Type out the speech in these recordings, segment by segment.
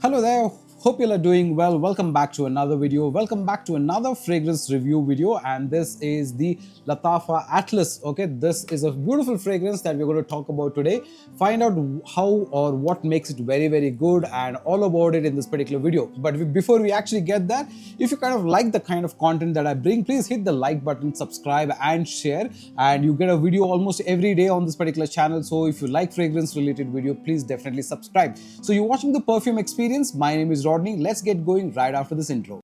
Hello there, hope you are doing well. Welcome back to another video. Welcome back to another fragrance review video, and this is the Lattafa Atlas. Okay, this is a beautiful fragrance that we're going to talk about today. Find out how or what makes it very good and all about it in this particular video. But before we actually get that, if you kind of like the kind of content that I bring, please hit the like button, subscribe and share, and you get a video almost every day on this particular channel. So if you like fragrance related video, please definitely subscribe. So you're watching the Perfume Experience. My name is Rodney. Let's get going right after this intro.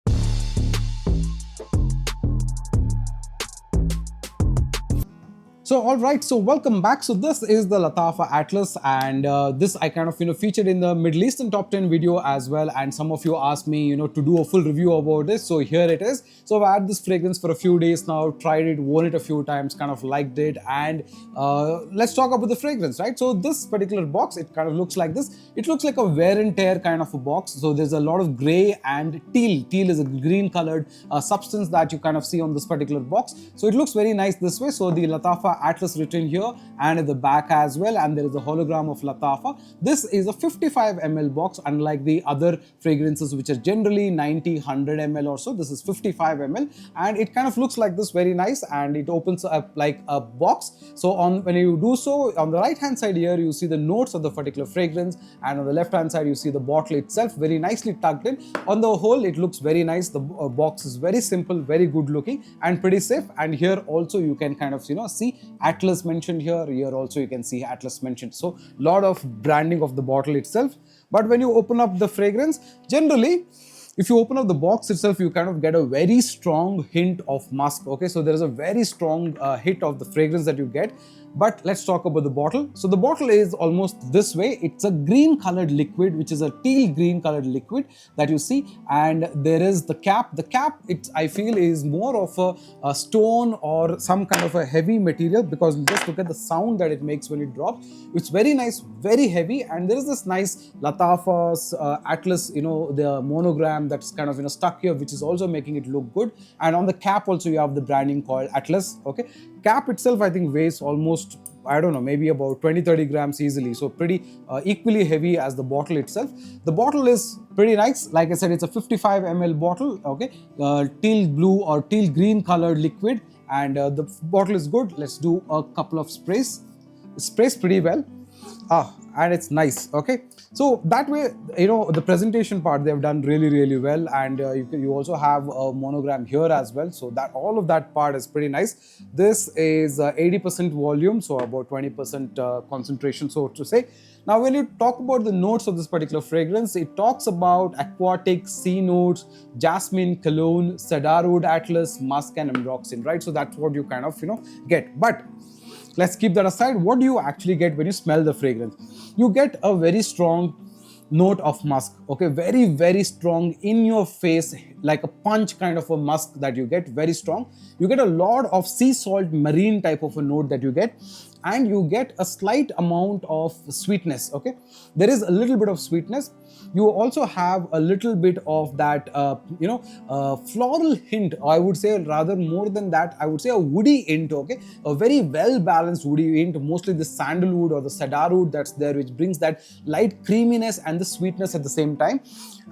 So alright, so welcome back. So this is the Lattafa Atlas, and this I kind of featured in the Middle Eastern top 10 video as well, and some of you asked me to do a full review about this, so here it is. So I've had this fragrance for a few days now, tried it, worn it a few times, kind of liked it, and let's talk about the fragrance, right? So this particular box, it kind of looks like this. It looks like a wear and tear kind of a box. So there's a lot of gray and teal. Teal is a green colored substance that you kind of see on this particular box. So it looks very nice this way. So the Lattafa Atlas written here and at the back as well, and there is a hologram of Lattafa. This is a 55 ml box, unlike the other fragrances which are generally 90, 100 ml or so. This is 55 ml, and it kind of looks like this, very nice, and it opens up like a box. So when you do so, on the right hand side here you see the notes of the particular fragrance, and on the left hand side you see the bottle itself, very nicely tucked in. On the whole, it looks very nice. The box is very simple, very good looking and pretty safe. And here also you can kind of see Atlas mentioned here. Here also you can see Atlas mentioned. So lot of branding of the bottle itself. But when you open up the fragrance, generally if you open up the box itself, you kind of get a very strong hint of musk. Okay, so there is a very strong hit of the fragrance that you get. But let's talk about the bottle. So the bottle is almost this way. It's a green colored liquid, which is a teal green colored liquid that you see. And there is the cap. The cap, I feel, is more of a stone or some kind of a heavy material, because just look at the sound that it makes when it drops. It's very nice, very heavy. And there is this nice Lattafa's Atlas, the monogram that's kind of stuck here, which is also making it look good. And on the cap also you have the branding called Atlas. Okay, cap itself I think weighs almost, I don't know, maybe about 20-30 grams easily. So pretty equally heavy as the bottle itself. The bottle is pretty nice. Like I said, it's a 55 ml bottle. Okay, teal blue or teal green colored liquid, and the bottle is good. Let's do a couple of sprays. It sprays pretty well. And it's nice. Okay, so that way, the presentation part they've done really well, and you also have a monogram here as well, so that all of that part is pretty nice. This is 80% volume, so about 20% concentration, so to say. Now when you talk about the notes of this particular fragrance, it talks about aquatic, sea notes, jasmine, cologne, cedarwood, atlas, musk and ambroxan, right? So that's what you kind of get. But let's keep that aside. What do you actually get when you smell the fragrance? You get a very strong note of musk. Okay, very strong, in your face, like a punch kind of a musk that you get, very strong. You get a lot of sea salt, marine type of a note that you get, and you get a slight amount of sweetness. Okay, there is a little bit of sweetness. You also have a little bit of that floral hint. I would say rather more than that, I would say a woody hint. Okay, a very well balanced woody hint, mostly the sandalwood or the cedarwood that's there, which brings that light creaminess and the sweetness at the same time.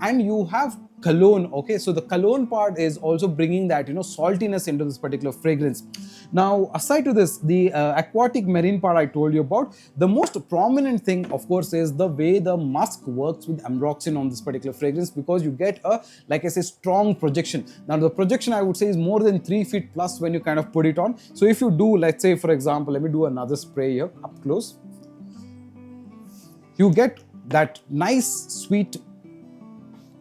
And you have cologne. Okay, so the cologne part is also bringing that saltiness into this particular fragrance. Now aside to this, the aquatic marine part I told you about, the most prominent thing of course is the way the musk works with ambroxan on this particular fragrance, because you get a, like I say, strong projection. Now the projection I would say is more than 3 feet plus when you kind of put it on. So if you do, let's say for example, let me do another spray here up close, you get that nice sweet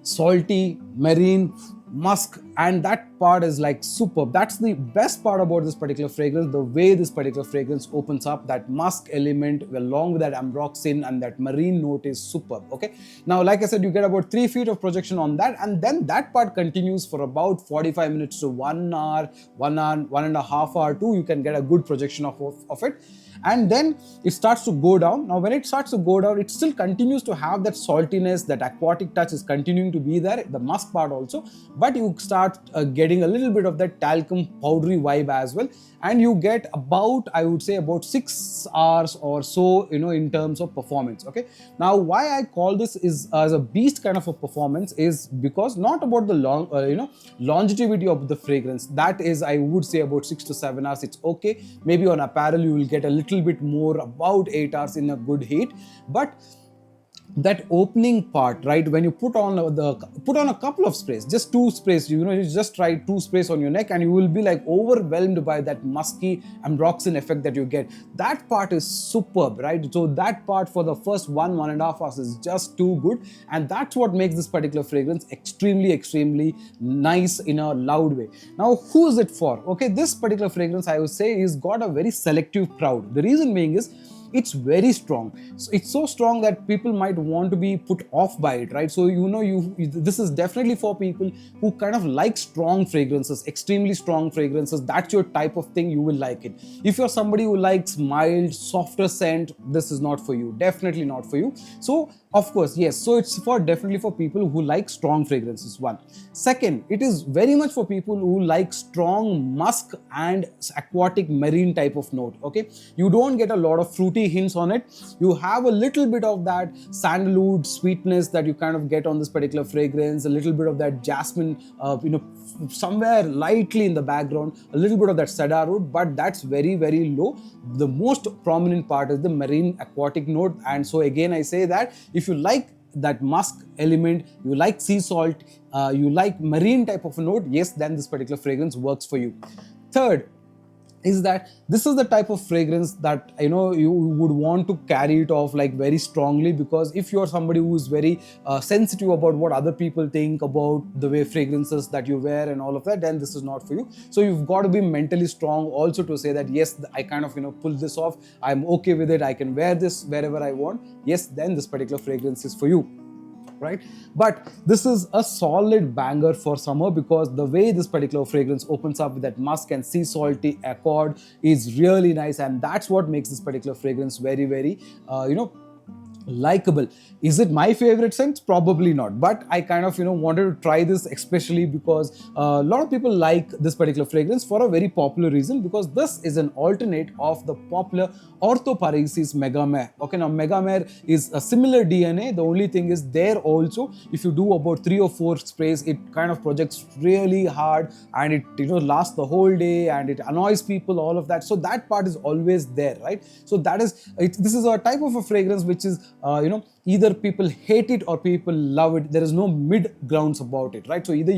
salty marine musk, and that part is like superb. That's the best part about this particular fragrance, the way this particular fragrance opens up. That musk element along with that ambroxan and that marine note is superb. Okay, now like I said, you get about 3 feet of projection on that, and then that part continues for about 45 minutes to 1 hour, 1.5 hour too. You can get a good projection of it. And then it starts to go down. Now when it starts to go down, it still continues to have that saltiness, that aquatic touch is continuing to be there, the musk part also, but you start start getting a little bit of that talcum powdery vibe as well, and you get about, I would say, about 6 hours or so, in terms of performance. Okay, now why I call this is as a beast kind of a performance is because not about the longevity of the fragrance. That is, I would say, about 6 to 7 hours. It's okay. Maybe on apparel you will get a little bit more, about 8 hours in a good heat, but that opening part, right, when you put on a couple of sprays, just 2 sprays, you just try 2 sprays on your neck, and you will be like overwhelmed by that musky ambroxan effect that you get. That part is superb, right? So that part for the first 1.5 hours is just too good, and that's what makes this particular fragrance extremely nice in a loud way. Now, who is it for? Okay, this particular fragrance, I would say, is got a very selective crowd. The reason being is it's very strong. So it's so strong that people might want to be put off by it, right? So this is definitely for people who kind of like strong fragrances, extremely strong fragrances. That's your type of thing, you will like it. If you're somebody who likes mild, softer scent, this is not for you, definitely not for you. So of course, yes, so it's definitely for people who like strong fragrances, one. Second, it is very much for people who like strong musk and aquatic marine type of note. Okay, you don't get a lot of fruity hints on it. You have a little bit of that sandalwood sweetness that you kind of get on this particular fragrance, a little bit of that jasmine, somewhere lightly in the background, a little bit of that cedarwood, but that's very low. The most prominent part is the marine aquatic note. And so again, I say that if you like that musk element, you like sea salt, you like marine type of a note, yes, then this particular fragrance works for you. Third is that this is the type of fragrance that you would want to carry it off like very strongly, because if you're somebody who is very sensitive about what other people think about the way fragrances that you wear and all of that, then this is not for you. So you've got to be mentally strong also to say that yes, I kind of pull this off, I'm okay with it, I can wear this wherever I want. Yes, then this particular fragrance is for you, right? But this is a solid banger for summer, because the way this particular fragrance opens up with that musk and sea salty accord is really nice, and that's what makes this particular fragrance very likable. Is it my favorite scent? Probably not, but I kind of wanted to try this, especially because a lot of people like this particular fragrance for a very popular reason, because this is an alternate of the popular Orto Parisi Megamere. Okay, now Megamere is a similar DNA. The only thing is there also, if you do about 3 or 4 sprays, it kind of projects really hard, and it lasts the whole day, and it annoys people, all of that. So that part is always there, right? So that is this is a type of a fragrance which is either people hate it or people love it. There is no mid grounds about it, right? So either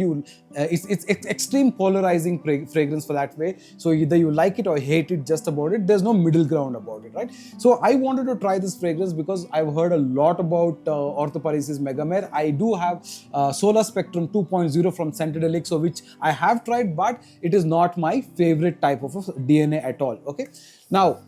it's extreme polarizing fragrance for that way. So either you like it or hate it just about it. There's no middle ground about it, right? So I wanted to try this fragrance because I've heard a lot about Orto Parisi Megamere. I do have Solar Spectrum 2.0 from Scentadelic, so which I have tried, but it is not my favorite type of DNA at all. Okay, now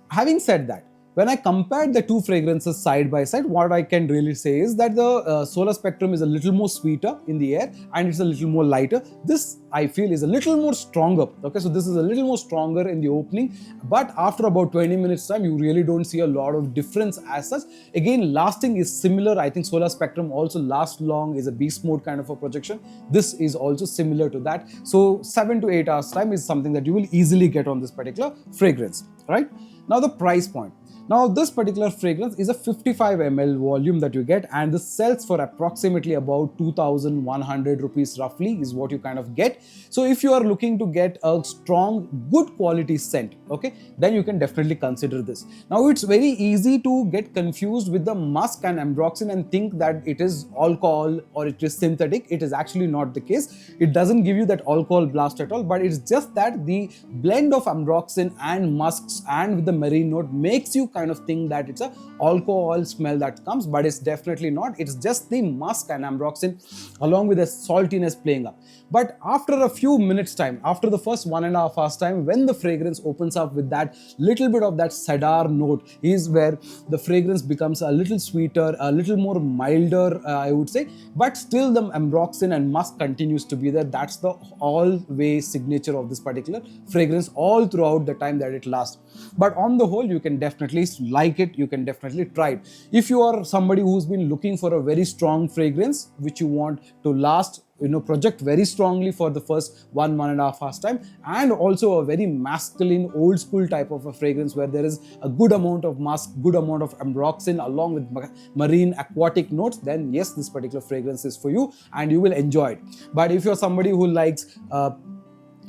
having said that, when I compared the two fragrances side by side, what I can really say is that the Solar Spectrum is a little more sweeter in the air, and it's a little more lighter. This, I feel, is a little more stronger. Okay, so this is a little more stronger in the opening, but after about 20 minutes time, you really don't see a lot of difference as such. Again, lasting is similar. I think Solar Spectrum also lasts long, is a beast mode kind of a projection. This is also similar to that. So 7 to 8 hours time is something that you will easily get on this particular fragrance, right? Now the price point. Now this particular fragrance is a 55 ml volume that you get, and this sells for approximately about 2,100 rupees roughly is what you kind of get. So if you are looking to get a strong, good quality scent, okay, then you can definitely consider this. Now it's very easy to get confused with the musk and ambroxan and think that it is alcohol or it is synthetic. It is actually not the case. It doesn't give you that alcohol blast at all, but it's just that the blend of ambroxan and musks and with the marine note makes you kind of think that it's a alcohol smell that comes, but it's definitely not. It's just the musk and ambroxan along with the saltiness playing up. But after a few minutes time, after the first 1.5 hours time, when the fragrance opens up with that little bit of that cedar note, is where the fragrance becomes a little sweeter, a little more milder, I would say, but still the ambroxan and musk continues to be there. That's the always signature of this particular fragrance all throughout the time that it lasts. But on the whole, you can definitely like it, you can definitely try it. If you are somebody who's been looking for a very strong fragrance which you want to last project very strongly for the first 1.5 hours time, and also a very masculine old school type of a fragrance where there is a good amount of musk, good amount of ambroxan along with marine aquatic notes, then yes, this particular fragrance is for you and you will enjoy it. But if you're somebody who likes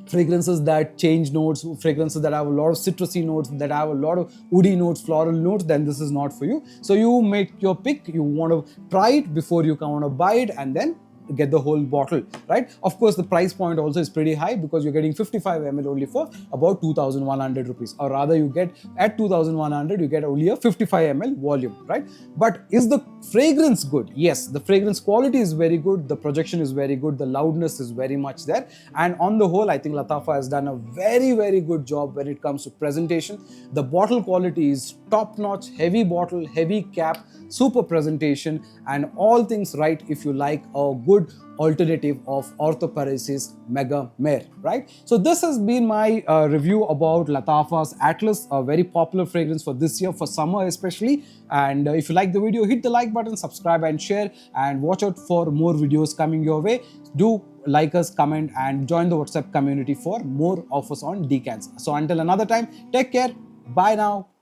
fragrances that change notes, fragrances that have a lot of citrusy notes, that have a lot of woody notes, floral notes, then this is not for you. So you make your pick. You want to try it before you want to buy it, and then get the whole bottle, right? Of course, the price point also is pretty high because you're getting 55 ml only for about 2,100 rupees, or rather you get at 2,100 you get only a 55 ml volume, right? But is the fragrance good? Yes, the fragrance quality is very good, the projection is very good, the loudness is very much there, and on the whole I think Lattafa has done a very good job when it comes to presentation. The bottle quality is top notch, heavy bottle, heavy cap, super presentation, and all things right if you like a good alternative of Orto Parisi Megamere, right? So this has been my review about Lattafa's Atlas, a very popular fragrance for this year, for summer especially. And if you like the video, hit the like button, subscribe and share, and watch out for more videos coming your way. Do like us, comment, and join the WhatsApp community for more offers on decants. So until another time, take care. Bye now.